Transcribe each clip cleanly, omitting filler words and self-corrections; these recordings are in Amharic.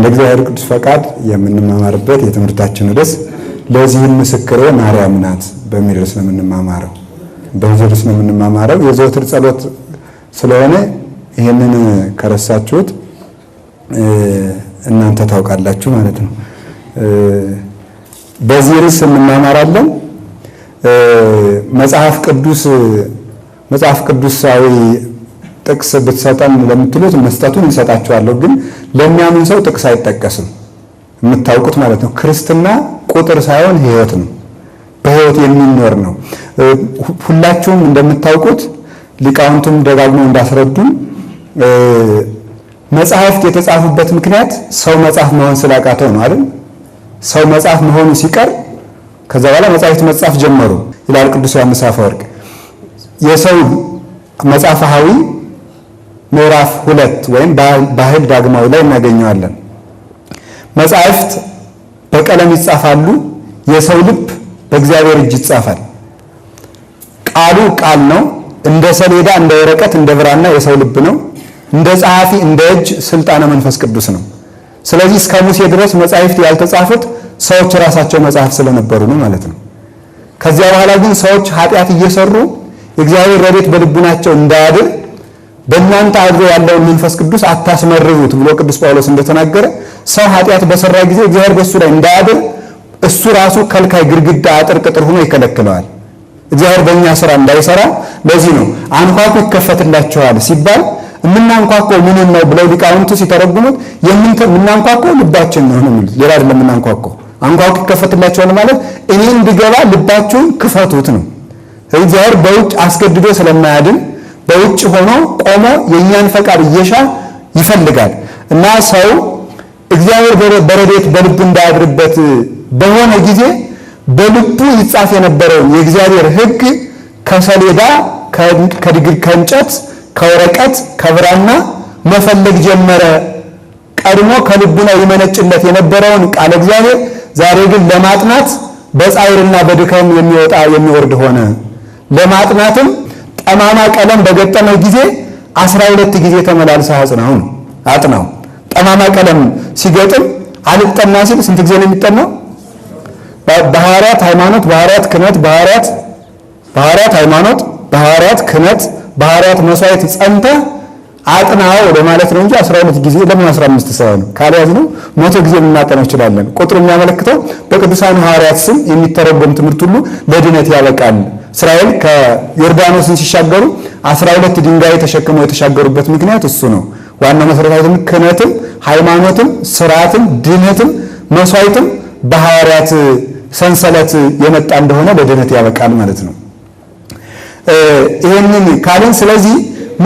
ለእግዚአብሔር ቅዱስ ፈቃድ የምንማማርበት የትምህርታችን ርዕስ ለዚህም ምስክሬ ማርያም ናት በሚል ርዕስ ነው የምንማማረው። በዚህ ርዕስ ነው የምንማማረው። የዘወትር ጸሎት ስለሆነ ይሄንን ከረሳችሁት እናንተ ታውቃላችሁ ማለት ነው። በዚህ ርዕስ እንማማራለን። መጽሐፍ ቅዱሳዊ ጥቅስ ብትሰጠን ለምትሉት መስጠቱን እንሰጣችኋለሁ። ግን ለሚያምን ሰው ጥቅስ አይጠቀስም፣ የምታውቁት ማለት ነው። ክርስትና ቁጥር ሳይሆን ሕይወት ነው፣ በሕይወት የሚኖር ነው። ሁላችሁም እንደምታውቁት ሊቃውንቱም ደጋግመው እንዳስረዱን መጽሐፍት የተጻፉበት ምክንያት ሰው መጽሐፍ መሆን ስላቃተው ነው አይደል? ሰው መጽሐፍ መሆኑ ሲቀር ከዛ በኋላ መጽሐፍት መጻፍ ጀመሩ ይላል ቅዱስ ዮሐንስ አፈወርቅ። የሰው መጽሐፈ ሐዊ ምዕራፍ 2 ወይም ባህል ዳግማዊ ላይ እናገኘዋለን። መጽሐፍት በቀለም ይጻፋሉ፣ የሰው ልብ በእግዚአብሔር እጅ ይጻፋል። ቃሉ ቃል ነው፣ እንደ ሰሌዳ፣ እንደ ወረቀት፣ እንደ ብራና የሰው ልብ ነው። እንደ ጸሐፊ እንደ እጅ ስልጣነ መንፈስ ቅዱስ ነው። ስለዚህ እስከ ሙሴ ድረስ መጽሐፍት ያልተጻፉት ሰዎች ራሳቸው መጽሐፍ ስለነበሩ ነው ማለት ነው። ከዚያ በኋላ ግን ሰዎች ኃጢአት እየሰሩ የእግዚአብሔር ረድኤት በልቡናቸው እንዳያድር በእናንተ አድሮ ያለውን መንፈስ ቅዱስ አታስመርሩት ብሎ ቅዱስ ጳውሎስ እንደተናገረ ሰው ኃጢአት በሰራ ጊዜ እግዚአብሔር በእሱ ላይ እንዳያድር እሱ ራሱ ከልካይ ግድግዳ አጥር ቅጥር ሆኖ ይከለክለዋል። እግዚአብሔር በእኛ ስራ እንዳይሰራ ለዚህ ነው አንኳኩ ይከፈትላችኋል ሲባል የምናንኳኳው ምንን ነው ብለው ሊቃውንቱ ሲተረጉሙት የምናንኳኳው ልባችን ነው የሚሉት። ሌላ አይደለም። የምናንኳኳው አንኳኩ ይከፈትላችኋል ማለት እኔ እንድገባ ልባችሁን ክፈቱት ነው። እግዚአብሔር በውጭ አስገድዶ ስለማያድን በውጭ ሆኖ ቆሞ የእኛን ፈቃድ እየሻ ይፈልጋል እና ሰው እግዚአብሔር በረድኤት በልቡ እንዳያድርበት በሆነ ጊዜ በልቡ ይጻፍ የነበረውን የእግዚአብሔር ሕግ ከሰሌዳ ከእንጨት ከወረቀት ከብራና መፈለግ ጀመረ። ቀድሞ ከልቡና ይመነጭለት የነበረውን ቃል እግዚአብሔር ዛሬ ግን ለማጥናት በጻይርና በድካም የሚወጣ የሚወርድ ሆነ። ለማጥናትም ጠማማ ቀለም በገጠመው ጊዜ 12 ጊዜ ተመላልሰህ አጥናው። ጠማማ ቀለም ሲገጥም አልጠና ሲል ስንት ጊዜ ነው የሚጠናው? በሐዋርያት ሃይማኖት፣ በሐዋርያት ክህነት፣ በሐዋርያት ሃይማኖት፣ በሐዋርያት ክህነት፣ በሐዋርያት መስዋዕት ጸንተህ አጥናው ለማለት ነው እንጂ 12 ጊዜ ለምን 15 ሳይሆን ካልያዝ ነው 100 ጊዜ ልናጠናው እንችላለን። ቁጥሩ የሚያመለክተው በቅዱሳን ሐዋርያት ስም የሚተረጎም ትምህርት ሁሉ ለድነት ያበቃል። እስራኤል ከዮርዳኖስን ሲሻገሩ 12 ድንጋይ ተሸክመው የተሻገሩበት ምክንያት እሱ ነው። ዋናው መሰረታዊ ትምህርት ክህነትም፣ ሃይማኖትም፣ ስርዓትም፣ ድነትም፣ መስዋዕትም በሐዋርያት ሰንሰለት የመጣ እንደሆነ ለድነት ያበቃል ማለት ነው። ይሄንን ካልን ስለዚህ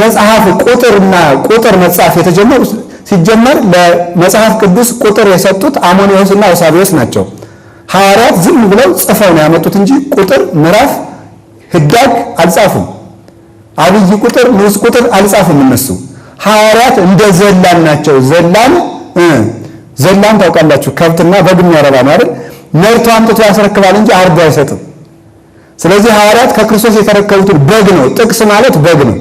መጽሐፍ ቁጥር መጽሐፍ የተጀመሩ ሲጀመር ለመጽሐፍ ቅዱስ ቁጥር የሰጡት አሞኒዮስና ኦሳቢዮስ ናቸው። ሐዋርያት ዝም ብለው ጽፈው ነው ያመጡት እንጂ ቁጥር፣ ምዕራፍ፣ ህዳግ አልጻፉም። አብይ ቁጥር፣ ንዑስ ቁጥር አልጻፉም። እነሱ ሐዋርያት እንደ ዘላን ናቸው። ዘላን ታውቃላችሁ፣ ከብትና በግ የሚያረባ ነው አይደል? ነርቶ አምጥቶ ያስረክባል እንጂ አርዶ አይሰጥም። ስለዚህ ሐዋርያት ከክርስቶስ የተረከቡትን በግ ነው። ጥቅስ ማለት በግ ነው።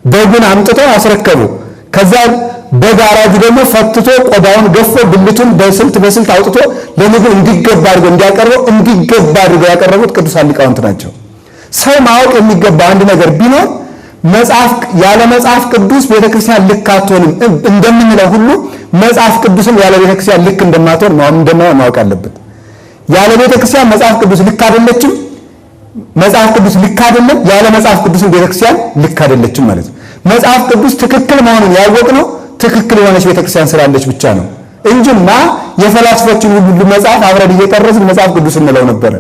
በጉን አምጥተው አስረከቡ። ከዛ በግ አራጁ ደግሞ ፈትቶ ቆዳውን ገፎ ብልቱን በስልት አውጥቶ ለምግብ እንዲገባ አድርገው ያቀረቡት ቅዱሳን ሊቃውንት ናቸው። ሰው ማወቅ የሚገባ አንድ ነገር ቢኖር ያለ መጽሐፍ ቅዱስ ቤተክርስቲያን ልክ አትሆንም እንደምንለው ሁሉ መጽሐፍ ቅዱስም ያለ ቤተክርስቲያን ልክ እንደማይሆን ማወቅ አለበት። ያለ ቤተክርስቲያን መጽሐፍ ቅዱስ ልክ አይደለችም፣ መጽሐፍ ቅዱስ ልክ አይደለም፣ ያለ መጽሐፍ ቅዱስም ቤተክርስቲያን ልክ አይደለችም ማለት ነው። መጽሐፍ ቅዱስ ትክክል መሆኑን ያወቅነው ትክክል የሆነች ቤተክርስቲያን ስላለች ብቻ ነው እንጂማ የፈላስፎችን ሁሉ መጽሐፍ አብረን እየጠረስን መጽሐፍ ቅዱስ እንለው ነበር።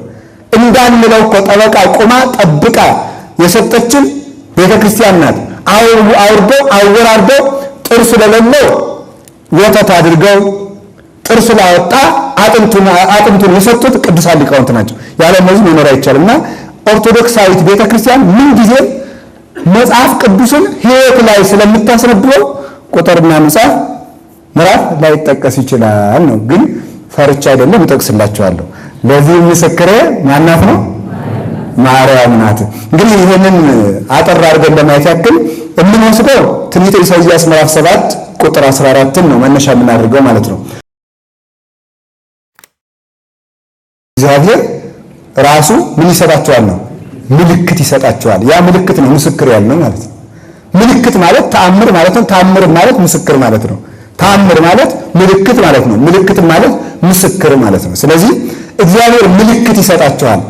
እንዳንለው እኮ ጠበቃ ቁማ ጠብቃ የሰጠችን ቤተክርስቲያን ናት። አወራርደው ጥርስ ለሌለው ወተት አድርገው ጥርስ ላወጣ አጥንቱን የሰጡት ቅዱሳን ሊቃውንት ናቸው። ያለ እነዚህ መኖር አይቻልምና ኦርቶዶክሳዊት ቤተክርስቲያን ምን ጊዜ መጽሐፍ ቅዱስን ሕይወት ላይ ስለምታስነብበው ቁጥርና መጽሐፍ ምዕራፍ ላይ ጠቀስ ይችላል ነው። ግን ፈርቻ አይደለም እጠቅስላችኋለሁ። ለዚህ ምስክሬ ማናት ነው? ማርያም ናት። እንግዲህ ይሄንን አጠር አድርገን ለማየት ያክል የምንወስደው ትንቢተ ኢሳይያስ ምዕራፍ 7 ቁጥር 14 ነው መነሻ የምናደርገው ማለት ነው። እግዚአብሔር ራሱ ምን ይሰጣቸዋል ነው? ምልክት ይሰጣቸዋል። ያ ምልክት ነው ምስክር ያልነው ማለት ነው። ምልክት ማለት ተአምር ማለት ነው። ተአምር ማለት ምስክር ማለት ነው። ተአምር ማለት ምልክት ማለት ነው። ምልክት ማለት ምስክር ማለት ነው። ስለዚህ እግዚአብሔር ምልክት ይሰጣቸዋል።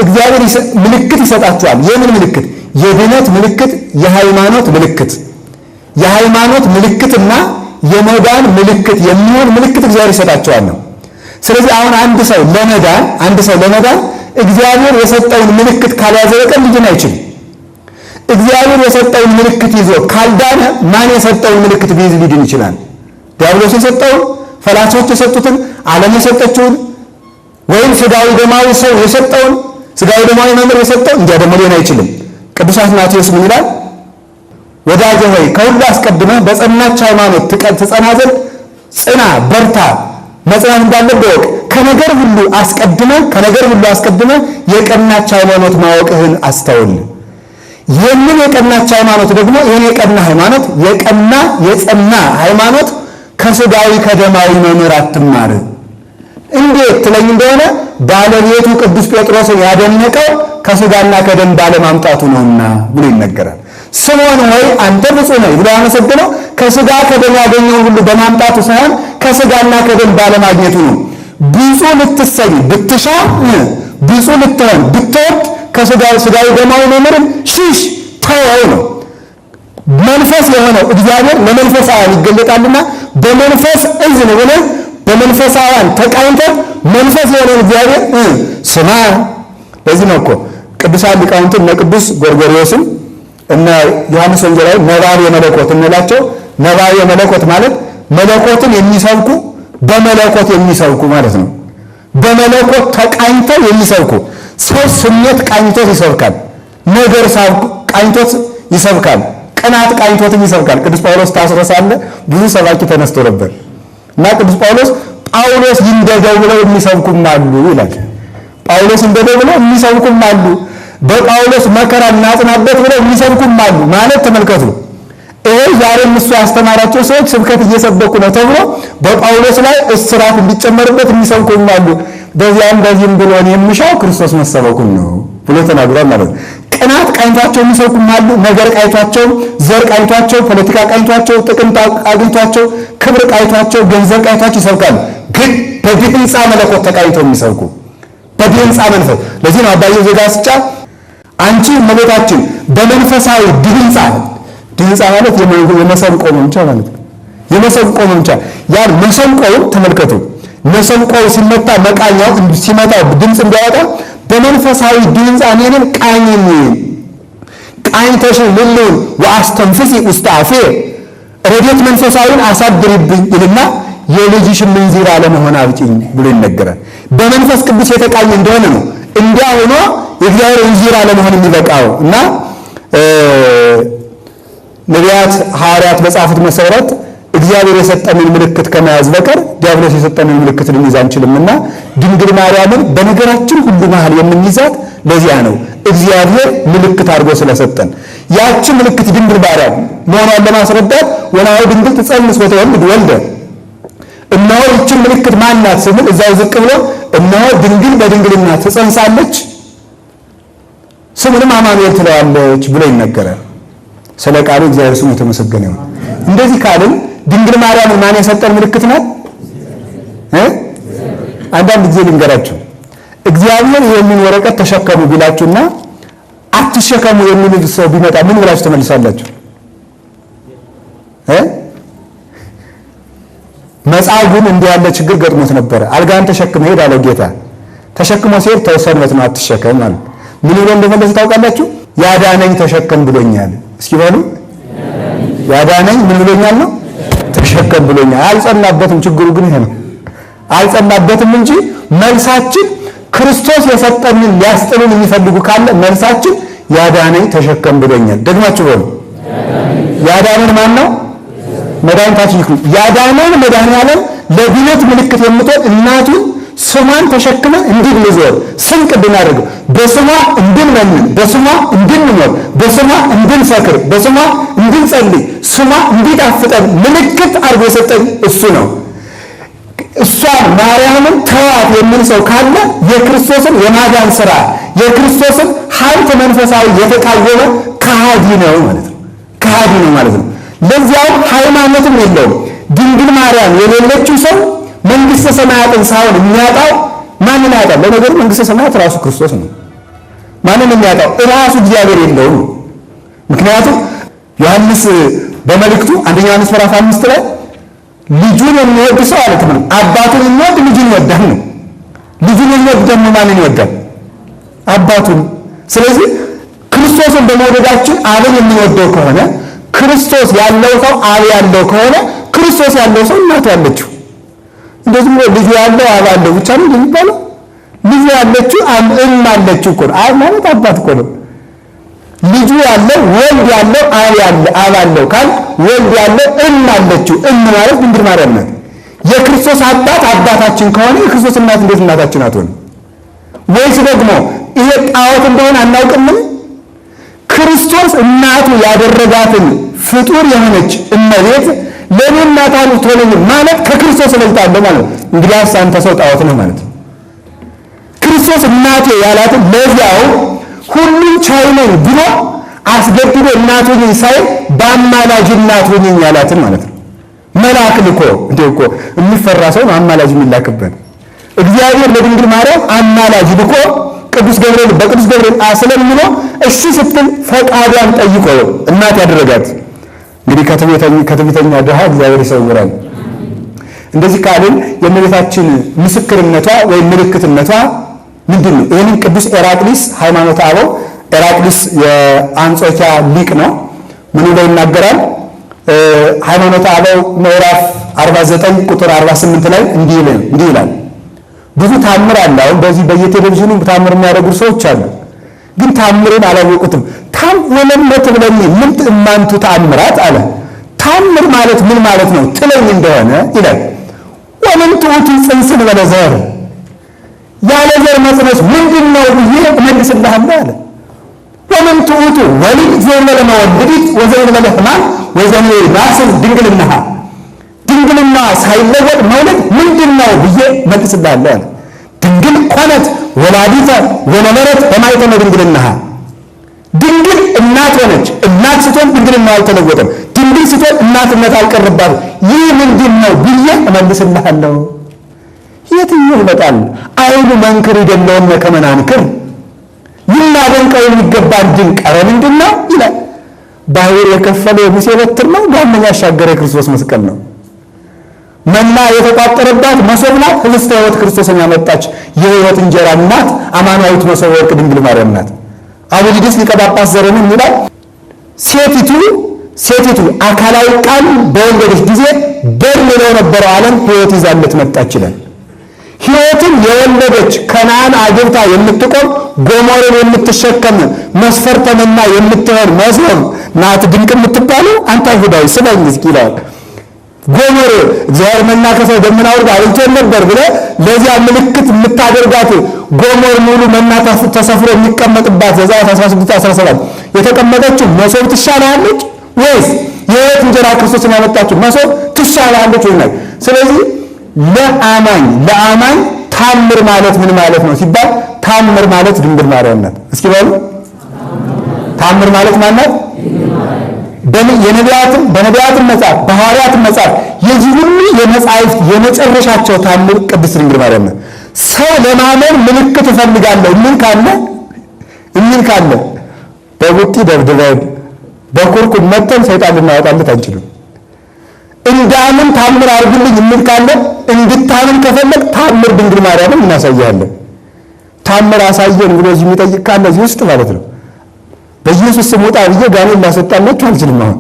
እግዚአብሔር ምልክት ይሰጣቸዋል። የምን ምልክት? የድነት ምልክት፣ የሃይማኖት ምልክት። የሃይማኖት ምልክትና የመዳን ምልክት የሚሆን ምልክት እግዚአብሔር ይሰጣቸዋል ነው። ስለዚህ አሁን አንድ ሰው ለመዳን እግዚአብሔር የሰጠውን ምልክት ካልያዘ በቀር ሊድን አይችልም። እግዚአብሔር የሰጠውን ምልክት ይዞ ካልዳነ ማን የሰጠውን ምልክት ቢይዝ ሊድን ይችላል? ዲያብሎስ የሰጠውን፣ ፈላስፎች የሰጡትን፣ ዓለም የሰጠችውን ወይም ስጋዊ ደማዊ ሰው የሰጠውን፣ ስጋዊ ደማዊ መምህር የሰጠው እንዲያ ደግሞ ሊሆን አይችልም። ቅዱስ አትናቴዎስ ምን ይላል? ወዳጄ ሆይ ከሁሉ አስቀድመህ በጸናች ሃይማኖት ትጸና ዘንድ ጽና፣ በርታ፣ መጽናት እንዳለብህ እወቅ። ከነገር ሁሉ አስቀድመህ የቀናች ሃይማኖት ማወቅህን አስተውል። ይህንን የቀናች ሃይማኖት ደግሞ ይህን የቀና ሃይማኖት የጸና ሃይማኖት ከስጋዊ ከደማዊ መምህር አትማር። እንዴት ትለኝ እንደሆነ ባለቤቱ ቅዱስ ጴጥሮስን ያደነቀው ከስጋና ከደም ባለማምጣቱ ነውና ብሎ ይነገራል። ስምዖን ሆይ አንተ ብፁዕ ነህ ብሎ ያመሰግነው ከስጋ ከደም ያገኘውን ሁሉ በማምጣቱ ሳይሆን ከስጋና ከደም ባለማግኘቱ ነው። ብፁዕ ልትሰኝ ብትሻ፣ ብፁዕ ልትሆን ብትወድ ከስጋዊ ደማዊ መምህርን ሽሽ፣ ተወው ነው። መንፈስ የሆነው እግዚአብሔር ለመንፈሳውያን ይገለጣልና በመንፈስ እዝን ብለህ በመንፈሳውያን ተቃኝተህ መንፈስ የሆነውን እግዚአብሔር ስማ። ለዚህ ነው እኮ ቅዱሳን ሊቃውንት እነ ቅዱስ ጎርጎርዮስም እነ ዮሐንስ ወንጌላዊ ነባቤ መለኮት እንላቸው። ነባቤ መለኮት ማለት መለኮትን የሚሰብኩ በመለኮት የሚሰብኩ ማለት ነው። በመለኮት ተቃኝተው የሚሰብኩ። ሰው ስሜት ቃኝቶት ይሰብካል፣ ነገር ቃኝቶት ይሰብካል፣ ቅናት ቃኝቶትም ይሰብካል። ቅዱስ ጳውሎስ ታስሮ ሳለ ብዙ ሰባኪ ተነስቶ ነበር እና ቅዱስ ጳውሎስ ይንደደው ብለው የሚሰብኩም አሉ ይላል። ጳውሎስ ይንደደው ብለው የሚሰብኩም አሉ፣ በጳውሎስ መከራ እናጽናበት ብለው የሚሰብኩም አሉ ማለት ተመልከቱ። ይሄ ዛሬም እሱ ያስተማራቸው ሰዎች ስብከት እየሰበኩ ነው ተብሎ በጳውሎስ ላይ እስራት እንዲጨመርበት የሚሰብኩም አሉ። በዚህም ብሎ የምሻው ክርስቶስ መሰበኩን ነው ብሎ ተናግሯል ማለት ነው። ቅናት ቃኝቷቸው የሚሰብኩም አሉ፣ ነገር ቃኝቷቸው፣ ዘር ቃኝቷቸው፣ ፖለቲካ ቃኝቷቸው፣ ጥቅም ቃኝቷቸው፣ ክብር ቃኝቷቸው፣ ገንዘብ ቃኝቷቸው ይሰብካሉ። ግን በድህንፃ መለኮት ተቃኝተው የሚሰብኩ በድህንፃ መንፈስ። ለዚህ ነው አባዬ ዘጋስጫ አንቺ እመቤታችን በመንፈሳዊ ድህንፃ ማለት የመሰንቆ መምቻ ማለት ነው። የመሰንቆ መምቻ ያን መሰንቆውን ተመልከቱ። መሰንቆው ሲመታ መቃኛው ሲመታ ድምፅ እንዲያወጣ በመንፈሳዊ ድህንፃ እኔንም ቃኝተሽ ልልውን ወአስተንፍሲ ውስተ አፌ ረድኤት መንፈሳዊን አሳድሪብኝ ይልና የልጅሽ ምንዚራ ለመሆን አብጪኝ ብሎ ይነገራል። በመንፈስ ቅዱስ የተቃኘ እንደሆነ ነው እንዲያ ሆኖ የእግዚአብሔር እንዚራ ለመሆን የሚበቃው እና ነቢያት ሐዋርያት በጻፉት መሰረት እግዚአብሔር የሰጠንን ምልክት ከመያዝ በቀር ዲያብሎስ የሰጠንን ምልክት ልንይዝ አንችልምና ድንግል ማርያምን በነገራችን ሁሉ መሃል የምንይዛት ለዚያ ነው። እግዚአብሔር ምልክት አድርጎ ስለሰጠን ያቺ ምልክት ድንግል ማርያም መሆኗን ለማስረዳት ወናው ድንግል ትጸንስ ወተወልድ ወልደ፣ እነሆ ይህች ምልክት ማናት ስንል እዛው ዝቅ ብሎ እነሆ ድንግል በድንግልና ትጸንሳለች ስሙንም አማኑኤል ትለዋለች ብሎ ይነገራል። ስለ ቃሉ እግዚአብሔር ስሙ የተመሰገነ ይሁን። እንደዚህ ካልን ድንግል ማርያም ማን የሰጠን ምልክት ናት? አንዳንድ ጊዜ ልንገራችሁ፣ እግዚአብሔር ይህንን ወረቀት ተሸከሙ ቢላችሁና አትሸከሙ የሚል ሰው ቢመጣ ምን ብላችሁ ተመልሳላችሁ? መጻጉዕን እንዲህ ያለ ችግር ገጥሞት ነበረ። አልጋን ተሸክመ ሄድ አለው ጌታ። ተሸክሞ ሲሄድ ተሰንበት ነው አትሸከም ማለት ምን ብሎ እንደመለሰ ታውቃላችሁ? ያዳነኝ ተሸከም ብሎኛል። እስኪ በሉ ያዳነኝ ምን ብሎኛል ነው? ተሸከም ብሎኛል። አልጸናበትም። ችግሩ ግን ይሄ ነው። አልጸናበትም እንጂ መልሳችን ክርስቶስ የሰጠንን ሊያስጥሉን የሚፈልጉ ካለ መልሳችን ያዳነኝ ተሸከም ብሎኛል። ደግማችሁ በሉ ያዳነን ማን ነው? መድኃኒታችን ይሁን። ያዳነን መድኃኒዓለም ለድነት ምልክት የምትሆን እናቱን ስሟን ተሸክመን እንድንዞር ስንቅ እንድናደርገው በስሟ እንድንለምን በስሟ እንድንኖር በስሟ እንድንሰክር በስሟ እንድንጸልይ ስሟ እንዲጣፍጠን ምልክት አድርጎ የሰጠን እሱ ነው። እሷ ድንግሏን ማርያምን ተዋት የሚል ሰው ካለ የክርስቶስን የማዳን ሥራ የክርስቶስን ሀብተ መንፈሳዊ የተቃወመ ከሃዲ ነው ማለት ነው። ከሃዲ ነው ማለት ነው። ለዚያው ሃይማኖትም የለውም። ድንግል ማርያም የሌለችው ሰው መንግሥተ ሰማያትን ሳይሆን የሚያጣው ማንን ያጣል? ለነገሩ መንግሥተ ሰማያት ራሱ ክርስቶስ ነው። ማንን የሚያጣው? ራሱ እግዚአብሔር የለውም። ምክንያቱም ዮሐንስ በመልእክቱ አንደኛ ዮሐንስ ምዕራፍ 5 ላይ ልጁን የሚወድ ሰው አለ ተመን አባቱን የሚወድ ልጁን ይወዳል ነው። ልጁን የሚወድ ደግሞ ማንን ይወዳል? አባቱን። ስለዚህ ክርስቶስን በመውደዳችን አብን የሚወደው ከሆነ ክርስቶስ ያለው ሰው አብ ያለው ከሆነ ክርስቶስ ያለው ሰው እናቱ ያለችው እንደዚህ ነው። ልጁ ያለው አብ አለው ብቻ ነው የሚባለው። ልጁ ያለችው እም አለችው እኮ ነው። አብ ማለት አባት እኮ ነው። ልጁ ያለው ወልድ ያለው አብ አለው ካል ወልድ ያለው እም አለችው። እም ማለት ድንግል ማርያም ናት። የክርስቶስ አባት አባታችን ከሆነ የክርስቶስ እናት እንዴት እናታችን አትሆንም? ወይስ ደግሞ ይሄ ጣዖት እንደሆነ አናውቅምን? ክርስቶስ እናቱ ያደረጋትን ፍጡር የሆነች እመቤት ለኔ እናት አልሆነኝ ማለት ከክርስቶስ እበልጣለሁ ማለት ነው። እንግዲህ አንተ ሰው ጣዖት ነህ ማለት ነው። ክርስቶስ እናቴ ያላትን ለዚያው ሁሉን ቻይ ነኝ ብሎ አስገድዶ እናቱ ነኝ ሳይል በአማላጅ እናቱ ነኝ ያላትን ማለት ነው። መልአክ ልኮ እንዴ እኮ የሚፈራ ሰው አማላጅ የሚላክበት እግዚአብሔር ለድንግል ማርያም አማላጅ ልኮ ቅዱስ ገብርኤል በቅዱስ ገብርኤል አስለምኖ እሺ ስትል ፈቃዷን ጠይቆ እናት ያደረጋት። እንግዲህ ከትዕቢተኛ ድሃ እግዚአብሔር ይሰውራል። እንደዚህ ካልን የእመቤታችን ምስክርነቷ ወይም ምልክትነቷ ምንድን ነው? ይህንን ቅዱስ ኤራቅሊስ ሃይማኖተ አበው ኤራቅሊስ የአንጾኪያ ሊቅ ነው። ምን ብሎ ይናገራል? ሃይማኖተ አበው ምዕራፍ 49 ቁጥር 48 ላይ እንዲህ ይላል። ብዙ ታምር አለ። አሁን በዚህ በየቴሌቪዥኑ ታምር የሚያደርጉ ሰዎች አሉ፣ ግን ታምርን አላወቁትም። ወለመት ብለኝ ምን እማንቱ ታምራት አለ። ታምር ማለት ምን ማለት ነው ትለኝ እንደሆነ ይላል ወምን ትዑቱ ጽንስን በለዘር ያለ ዘር መጽነስ ምንድነው ብዬ እመልስልሃለሁ አለ። ወምን ትዑቱ ወሊድ ዘመለ መወለዲት ወዘይን ለህማን ወዘኔ ራስን ድንግልናሃ ድንግልና ሳይለወጥ መውለድ ምንድነው ብዬ እመልስልሃለሁ አለ። ድንግል ኮነት ወላዲተ ወነበረት በማይተመ ድንግልናሃ ድንግል እናት ሆነች። እናት ስትሆን ድንግልና አልተለወጠም። ድንግል ስትሆን እናትነት አልቀረባትም። ይህ ምንድነው ብዬ እመልስልሃለሁ። የትኛው ይመጣል? አይኑ መንክር ይደለውም ከመናንክር ልናደንቀው የሚገባን ድንቅ ኧረ ምንድን ነው ይላል። ባህር የከፈለው የሙሴ በትር ነው። ዳመኛ ያሻገረ ክርስቶስ መስቀል ነው። መና የተቋጠረባት መሶብ ናት። ህብስተ ሕይወት ክርስቶስን ያመጣች የሕይወት እንጀራ እናት አማናዊት መሶበ ወርቅ ድንግል ማርያም ናት። አቡሊድስ ሊቀ ጳጳስ ዘረንም ይላል ሴቲቱ አካላዊ ቃል በወለደች ጊዜ በር ነው ነበረው ዓለም ሕይወት ይዛለት መጣች ይላል። ሕይወትን የወለደች ከነዓን አግብታ የምትቆም ጎሞርን የምትሸከም መስፈርተ መና የምትሆን መሶብ ናት ድንቅ የምትባለው። አንተ አይሁዳዊ ስማኝ እስኪ ይላል። ጎሞር እግዚአብሔር መና ከሰማይ ደመና ወርዶ አብልቶን ነበር ብለህ ለዚያ ምልክት የምታደርጋት ጎሞር ሙሉ መና ተሰፍሮ የሚቀመጥባት ዘጸአት 16:17 የተቀመጠችው መሶብ ትሻላለች ወይስ የሕይወት እንጀራ ክርስቶስን ያመጣችው መሶብ ትሻላለች ወይ? ስለዚህ ለአማኝ ታምር ማለት ምን ማለት ነው ሲባል ታምር ማለት ድንግል ማርያም ናት። እስኪ በሉ ታምር ማለት ማን ናት? በነቢያትም መጽሐፍ በሐዋርያትም መጽሐፍ የዚህ ሁሉ የመጻሕፍት የመጨረሻቸው ታምር ቅድስት ድንግል ማርያም ናት። ሰው ለማመን ምልክት እፈልጋለሁ የሚል ካለ በቡጢ ደብድበን በኩርኩም መተን ሰይጣን ልናወጣለት አንችልም። እንዳምን ታምር አድርግልኝ የሚል ካለ እንድታምን ከፈለግ ታምር ድንግል ማርያምን እናሳያለን። ታምር አሳየን ብሎ እዚህ የሚጠይቅ ካለ እዚህ ውስጥ ማለት ነው በኢየሱስ ስም ወጣ ብዬ ጋኔን ላስወጣላችሁ አልችልም። አሁን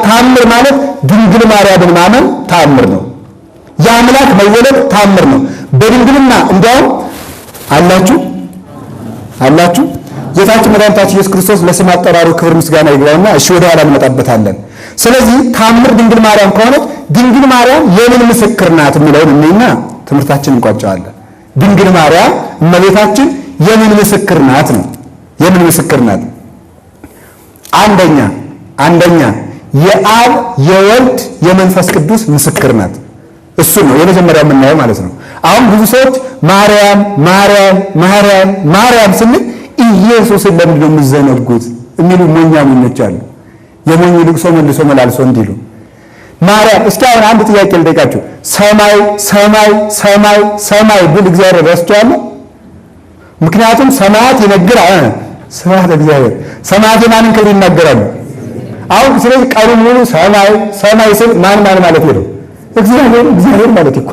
ታምር ማለት ድንግል ማርያምን ማመን ታምር ነው። የአምላክ መወለድ ታምር ነው። በድንግልና እንዲያውም አላችሁ ጌታችን መድኃኒታችን ኢየሱስ ክርስቶስ ለስም አጠራሩ ክብር ምስጋና ይግባውና እሺ ወደ ኋላ እንመጣበታለን። ስለዚህ ታምር ድንግል ማርያም ከሆነች ድንግል ማርያም የምን ምስክር ናት የሚለውን እኔና ትምህርታችንን እንቋጨዋለን። ድንግል ማርያም እመቤታችን የምን ምስክር ናት ነው? የምን ምስክር ናት? አንደኛ የአብ የወልድ የመንፈስ ቅዱስ ምስክር ናት። እሱ ነው የመጀመሪያው የምናየው ማለት ነው። አሁን ብዙ ሰዎች ማርያም ማርያም ማርያም ማርያም ስንል ኢየሱስን ለምንድን ነው የምትዘነጉት የሚሉ ሞኞች አሉ። የሞኝ ልቅሶ መልሶ መላልሶ እንዲሉ ማርያም። እስኪ አሁን አንድ ጥያቄ ልጠይቃችሁ። ሰማይ ሰማይ ሰማይ ሰማይ ብል እግዚአብሔር ረስቷል? ምክንያቱም ሰማያት ይነግራል። ስብሐት እግዚአብሔር። ሰማያት የማንን ክብር ይናገራሉ? አሁን ስለዚህ ቀኑን ሙሉ ሰማይ ሰማይ ስል ማን ማለት ነው? እግዚአብሔር ማለት እኮ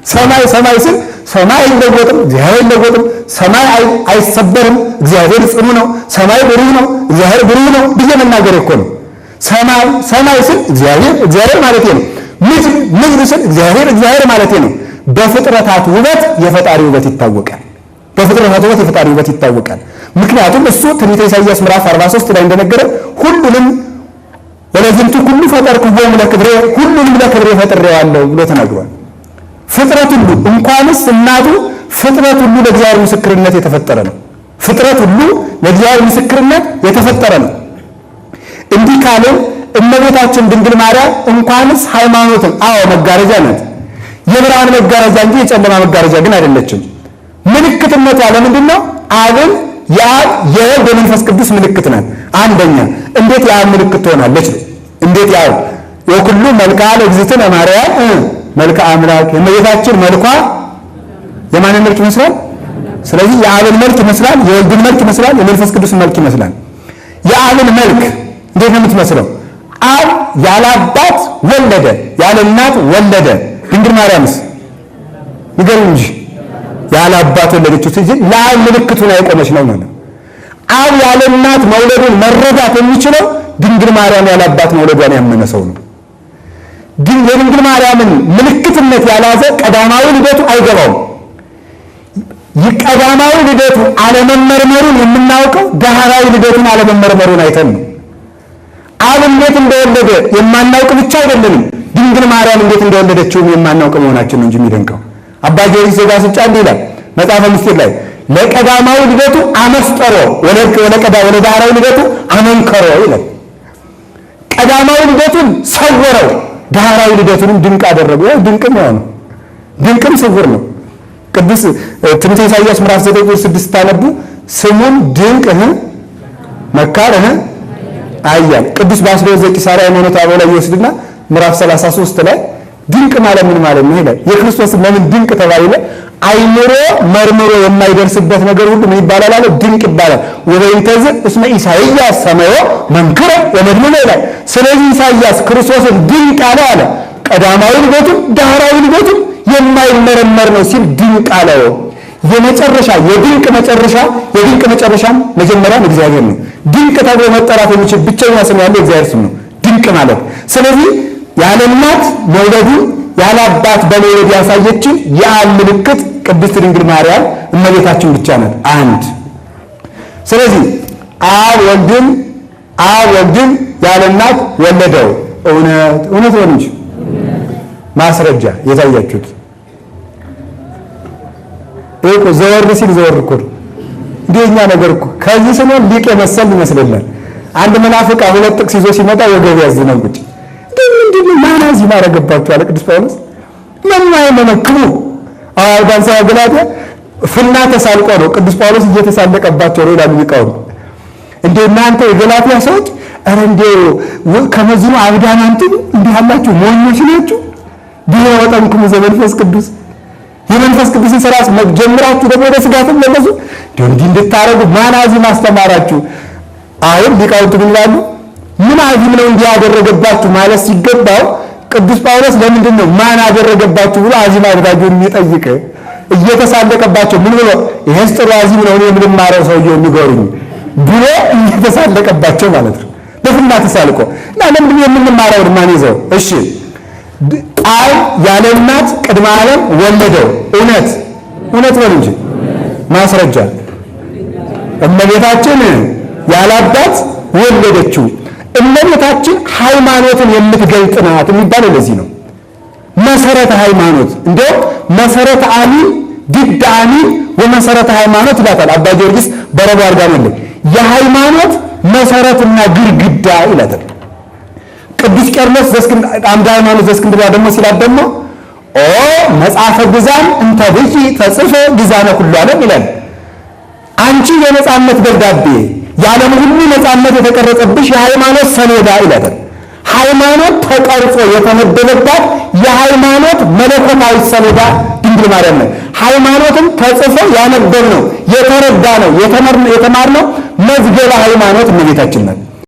ሰማይ ሰማይ ስል ሰማይ አይለወጥም፣ እግዚአብሔር አይለወጥም። ሰማይ አይሰበርም፣ እግዚአብሔር ጽኑ ነው። ሰማይ ብሩህ ነው፣ እግዚአብሔር ብሩህ ነው ብዬ መናገር እኮ ነው። ሰማይ ሰማይ ስል እግዚአብሔር ማለት ነው። ምድር ስል እግዚአብሔር ማለት ነው። በፍጥረታት ውበት የፈጣሪ ውበት ይታወቃል። በፍጥረታት ውበት የፈጣሪ ውበት ይታወቃል። ምክንያቱም እሱ ትንቢተ ኢሳይያስ ምዕራፍ 43 ላይ እንደነገረ ሁሉንም ወለዝንቱ ሁሉ ፈጠርኩቦሙ ለክብሬ፣ ሁሉንም ለክብሬ ፈጥሬዋለሁ ብሎ ተናግሯል። ፍጥረት ሁሉ እንኳንስ እናቱ ፍጥረት ሁሉ ለእግዚአብሔር ምስክርነት የተፈጠረ ነው። ፍጥረት ሁሉ ለእግዚአብሔር ምስክርነት የተፈጠረ ነው። እንዲህ ካልን እመቤታችን ድንግል ማርያም እንኳንስ ሃይማኖትን መጋረጃ ናት። የብርሃን መጋረጃ እንጂ የጨለማ መጋረጃ ግን አይደለችም። ምልክትነቷ ለምንድን ነው? አብን የአብ የወልድ የመንፈስ ቅዱስ ምልክት ናት። አንደኛ እንዴት የአብ ምልክት ትሆናለች? እንዴት ያው የኩሉ መልክዓ ለእግዝእትነ ማርያም መልክዓ አምላክ። የእመቤታችን መልኳ የማንን መልክ ይመስላል? ስለዚህ የአብን መልክ ይመስላል፣ የወልድን መልክ ይመስላል፣ የመንፈስ ቅዱስን መልክ ይመስላል። የአብን መልክ እንዴት ነው የምትመስለው? አብ ያለ አባት ወለደ፣ ያለ እናት ወለደ። ድንግል ማርያምስ ንገሩ እንጂ ያለ አባት ወለደችው እንጂ ለአብ ምልክቱን አይቆመች ነው ማለት። አብ ያለ እናት መውለዱን መረዳት የሚችለው ድንግል ማርያም ያለ አባት መውለዷን ያመነ ሰው ነው። ግን የድንግል ማርያምን ምልክትነት ያላዘ ቀዳማዊ ልደቱ አይገባውም። የቀዳማዊ ልደቱ አለመመርመሩን የምናውቀው ዳህራዊ ልደቱን አለመመርመሩን አይተን ነው። አብ እንዴት እንደወለደ የማናውቅ ብቻ አይደለንም፣ ድንግል ማርያም እንዴት እንደወለደችው የማናውቅ መሆናችን ነው እንጂ የሚደንቀው። አባ ጊዮርጊስ ዘጋስጫ እንዲህ ይላል መጽሐፈ ምስጢር ላይ ለቀዳማዊ ልደቱ አመስጠሮ ወለዳህራዊ ልደቱ አመንከሮ ይላል። ቀዳማዊ ልደቱን ሰወረው፣ ዳህራዊ ልደቱንም ድንቅ አደረገው። ድንቅም ነው፣ ድንቅም ስውር ነው። ቅዱስ ትንቢተ ኢሳይያስ ምዕራፍ 9:6 ታነቡ ስሙን ድንቅ መካር አያል። ቅዱስ ባስልዮስ ዘቂሳርያ ሃይማኖተ አበው ላይ ይወስድና ምዕራፍ 33 ላይ ድንቅ ማለት ምን ማለት ነው ይላል። የክርስቶስ ለምን ድንቅ ተባለ? አይምሮ መርምሮ የማይደርስበት ነገር ሁሉ ምን ይባላል አለ? ድንቅ ይባላል። ወበይንተዝ እስመ ኢሳይያስ ሰማዮ መንክረ ወመድምነ ይላል። ስለዚህ ኢሳይያስ ክርስቶስን ድንቅ አለ። ቀዳማዊ ልደቱም ዳህራዊ ልደቱም የማይመረመር ነው ሲል ድንቅ አለው። የመጨረሻ የድንቅ መጨረሻም መጀመሪያም እግዚአብሔር ነው። ድንቅ ተብሎ መጠራት የሚችል ብቸኛ ስም ያለው እግዚአብሔር ስም ነው ድንቅ ማለት። ስለዚህ ያለ እናት መውለዱን ያለ አባት በመውለድ ያሳየችን የአብ ምልክት ቅድስት ድንግል ማርያም እመቤታችን ብቻ ናት። አንድ ስለዚህ አብ ወልድን ያለ እናት ወለደው። እውነት ነው እንጂ ማስረጃ የታያችሁት እኮ ዘወር ሲል ዘወር እኮ እንደኛ ነገር እኮ ከዚህ ስንሆን ሊቅ የመሰል ይመስለናል። አንድ መናፍቅ ሁለት ጥቅስ ይዞ ሲመጣ ወገብ ያዝነው ቁጭ ምንድነው ማናዚ ማረገባቸው አለ ቅዱስ ጳውሎስ። ምንማይ መመክሩ ዳንሳ ገላትያ ፍና ተሳልቆ ነው ቅዱስ ጳውሎስ እየተሳለቀባቸው ነው ይላሉ ሊቃውንት። እንደ እናንተ የገላትያ ሰዎች አረ እንደው ከመዝኑ አብዳናንቱ እንዲህ አላችሁ ሞኞች ናችሁ። ቢወጣንኩም ዘመንፈስ ቅዱስ የመንፈስ ቅዱስን ሥራ ጀምራችሁ ደግሞ ወደ ስጋትም ለለሱ እንዲህ እንድታረጉ ማናዚ ማስተማራችሁ። አሁን ሊቃውንት ምን ይላሉ? ምን አዚም ነው እንዲያደረገባችሁ ማለት ሲገባው ቅዱስ ጳውሎስ ለምንድን ነው ማን አደረገባችሁ ብሎ አዚም አድርጋችሁ የሚጠይቅ? እየተሳለቀባቸው ምን ብሎ ይሄስ ጥሩ አዚም ነው እኔ ምንም ማረው ሰውዬው ንገሩኝ ብሎ እየተሳለቀባቸው ማለት ነው። በፍና ተሳልቆ እና ለምንድን ነው የምንማረው ማን ይዘው? እሺ ቃል ያለ እናት ቅድመ ዓለም ወለደው። እውነት ነው እንጂ ማስረጃ እመቤታችን ያለ አባት ወለደችው። እመቤታችን ሃይማኖትን የምትገልጥ ናት የሚባለው ለዚህ ነው። መሰረተ ሃይማኖት እንደው መሰረተ አሚን ድድ አሚን ወመሰረተ ሃይማኖት ይላታል አባ ጊዮርጊስ በረቡ አርጋ ነው። የሃይማኖት መሰረትና ግድግዳ ይላታል። ቅዱስ ቄርሎስ አምደ ሃይማኖት ዘእስክንድርያ ደግሞ ሲላት ደግሞ መጽሐፈ ግዛን እንተ ብኪ ተጽፎ ግዛነ ኩሉ ዓለም ይላል። አንቺ የነጻነት ደብዳቤ የዓለም ሁሉ ነጻነት የተቀረጸብሽ የሃይማኖት ሰሌዳ ይላል። ሃይማኖት ተቀርጾ የተመደበባት የሃይማኖት መለኮታዊ ሰሌዳ ድንግል ማርያም ነው። ሃይማኖትን ተጽፎ ያነበብነው የተረዳነው የተማርነው መዝገበ ሃይማኖት እመቤታችን ናት።